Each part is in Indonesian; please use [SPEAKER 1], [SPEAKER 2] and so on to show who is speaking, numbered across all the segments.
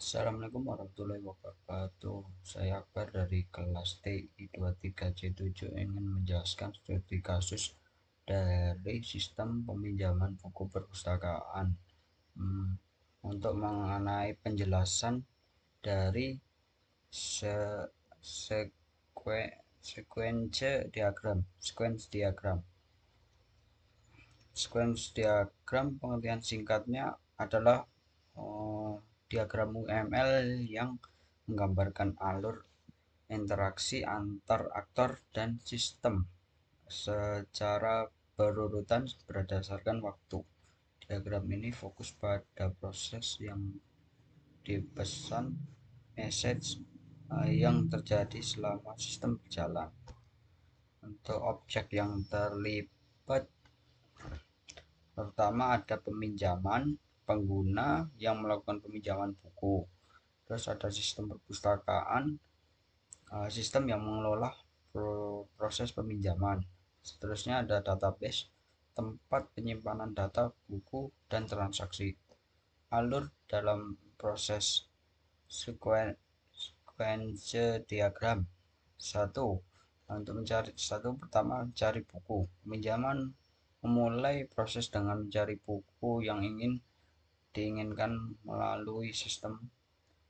[SPEAKER 1] Assalamualaikum warahmatullahi wabarakatuh. Saya Akbar dari kelas TI23C7 ingin menjelaskan studi kasus dari sistem peminjaman buku perpustakaan. Untuk mengenai penjelasan dari se sequence diagram. Sequence diagram pengertian singkatnya adalah diagram UML yang menggambarkan alur interaksi antar aktor dan sistem secara berurutan berdasarkan waktu. Diagram ini fokus pada proses yang dipesan message yang terjadi selama sistem berjalan. Untuk objek yang terlibat, pertama ada peminjaman, pengguna yang melakukan peminjaman buku. Terus ada sistem perpustakaan, sistem yang mengelola proses peminjaman. Seterusnya ada database, tempat penyimpanan data, buku, dan transaksi. Alur dalam proses sequence diagram. Untuk pertama mencari buku. Peminjaman memulai proses dengan mencari buku yang diinginkan melalui sistem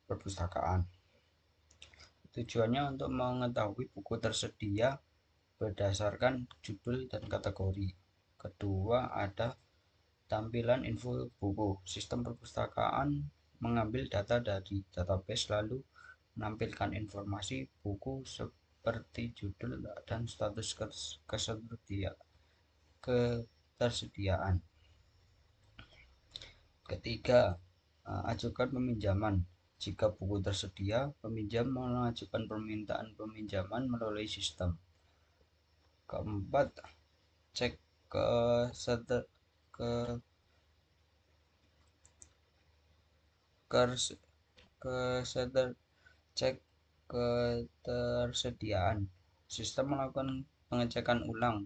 [SPEAKER 1] perpustakaan. Tujuannya untuk mengetahui buku tersedia berdasarkan judul dan kategori. Kedua, ada tampilan info buku. Sistem perpustakaan mengambil data dari database lalu menampilkan informasi buku seperti judul dan status ketersediaan. Ketiga, ajukan peminjaman. Jika buku tersedia, peminjam mengajukan permintaan peminjaman melalui sistem. Keempat, cek ke cek ketersediaan. Sistem melakukan pengecekan ulang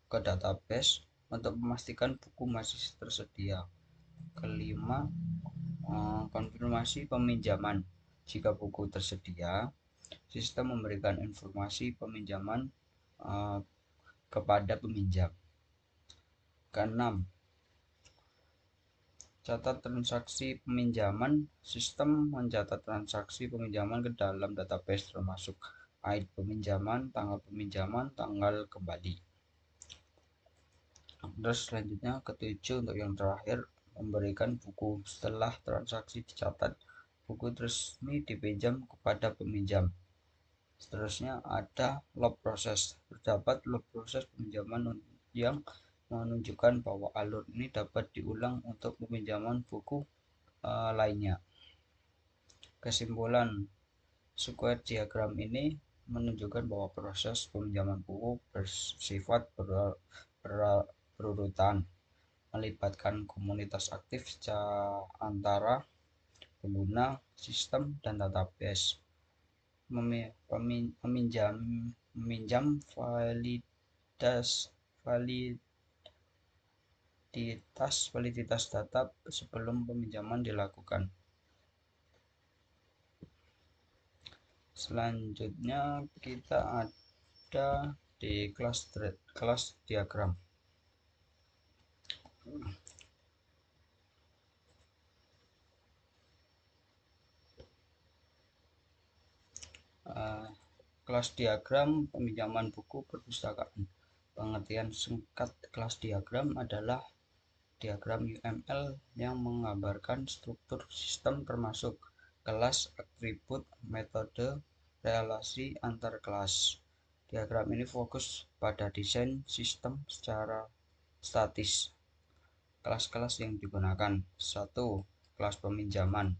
[SPEAKER 1] ke database untuk memastikan buku masih tersedia. Kelima, konfirmasi peminjaman. Jika buku tersedia, sistem memberikan informasi peminjaman kepada peminjam. Keenam, catat transaksi peminjaman. Sistem mencatat transaksi peminjaman ke dalam database termasuk ID peminjaman, tanggal peminjaman, tanggal kembali. Terus selanjutnya ketujuh, untuk yang terakhir, memberikan buku. Setelah transaksi dicatat, buku resmi dipinjam kepada peminjam. Seterusnya ada log proses. Terdapat log proses peminjaman yang menunjukkan bahwa alur ini dapat diulang untuk peminjaman buku lainnya. Kesimpulan, square diagram ini menunjukkan bahwa proses peminjaman buku bersifat berurutan, melibatkan komunitas aktif antara pengguna, sistem, dan database. Meminjam validitas data sebelum peminjaman dilakukan. Selanjutnya kita ada di kelas diagram. Kelas diagram peminjaman buku perpustakaan. Pengertian singkat kelas diagram adalah diagram UML yang menggambarkan struktur sistem termasuk kelas, atribut, metode, relasi antar kelas. Diagram ini fokus pada desain sistem secara statis. Kelas-kelas yang digunakan. 1. Kelas peminjaman.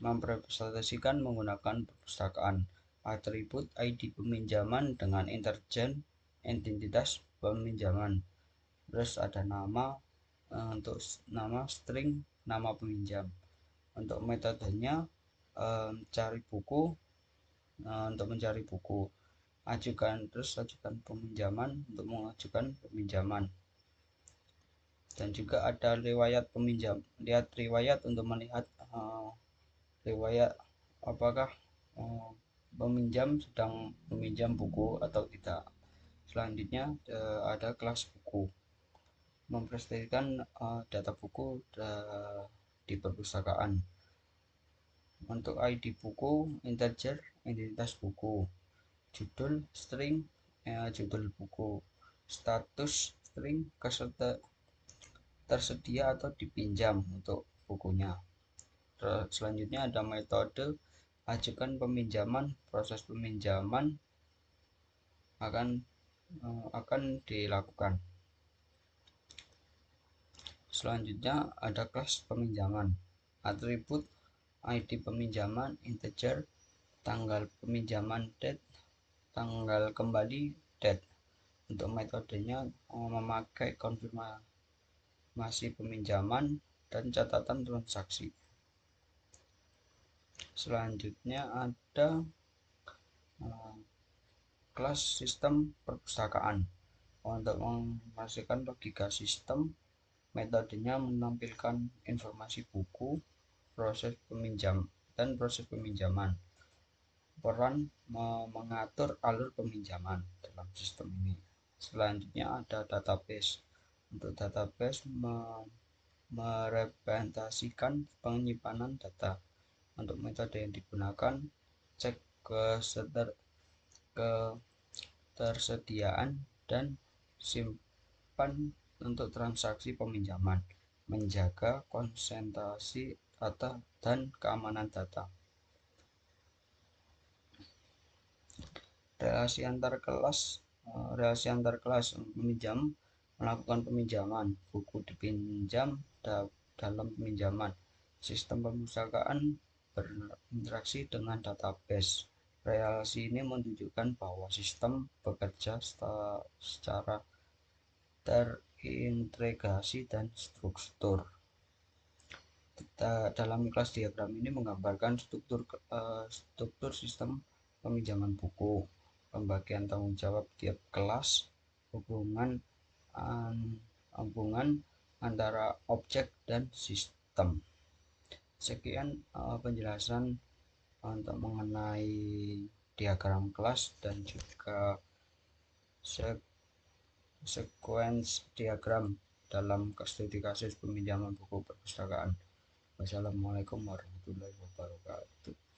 [SPEAKER 1] Merepresentasikan menggunakan perpustakaan. Atribut ID peminjaman dengan identitas peminjaman. Terus ada nama, untuk nama string nama peminjam. Untuk metodenya cari buku, untuk mencari buku. Ajukan peminjaman untuk mengajukan peminjaman. Dan juga ada riwayat peminjam. Lihat riwayat untuk melihat riwayat apakah peminjam sedang meminjam buku atau tidak. Selanjutnya ada kelas buku, mempresentasikan data buku di perpustakaan. Untuk ID buku, integer, identitas buku, judul, string, judul buku, status, string, tersedia atau dipinjam untuk bukunya. Selanjutnya ada metode, ajukan peminjaman, proses peminjaman akan dilakukan. Selanjutnya ada kelas peminjaman, atribut, ID peminjaman, integer, tanggal peminjaman, date, tanggal kembali, date. Untuk metodenya memakai konfirmasi peminjaman dan catatan transaksi. Selanjutnya ada kelas sistem perpustakaan. Untuk memastikan logika sistem, metodenya menampilkan informasi buku, proses peminjaman. Peran mengatur alur peminjaman dalam sistem ini. Selanjutnya ada database. Untuk database merepresentasikan penyimpanan data. Untuk metode yang digunakan, cek ketersediaan dan simpan untuk transaksi peminjaman, menjaga konsentrasi data dan keamanan data. Relasi antar kelas peminjam melakukan peminjaman, buku dipinjam dalam peminjaman, sistem perpustakaan berinteraksi dengan database. Relasi ini menunjukkan bahwa sistem bekerja secara terintegrasi dan struktur. Dalam kelas diagram ini menggambarkan struktur sistem peminjaman buku, pembagian tanggung jawab tiap kelas, hubungan antara objek dan sistem. Sekian penjelasan untuk mengenai diagram kelas dan juga sequence diagram dalam studi kasus peminjaman buku perpustakaan. Wassalamualaikum warahmatullahi wabarakatuh.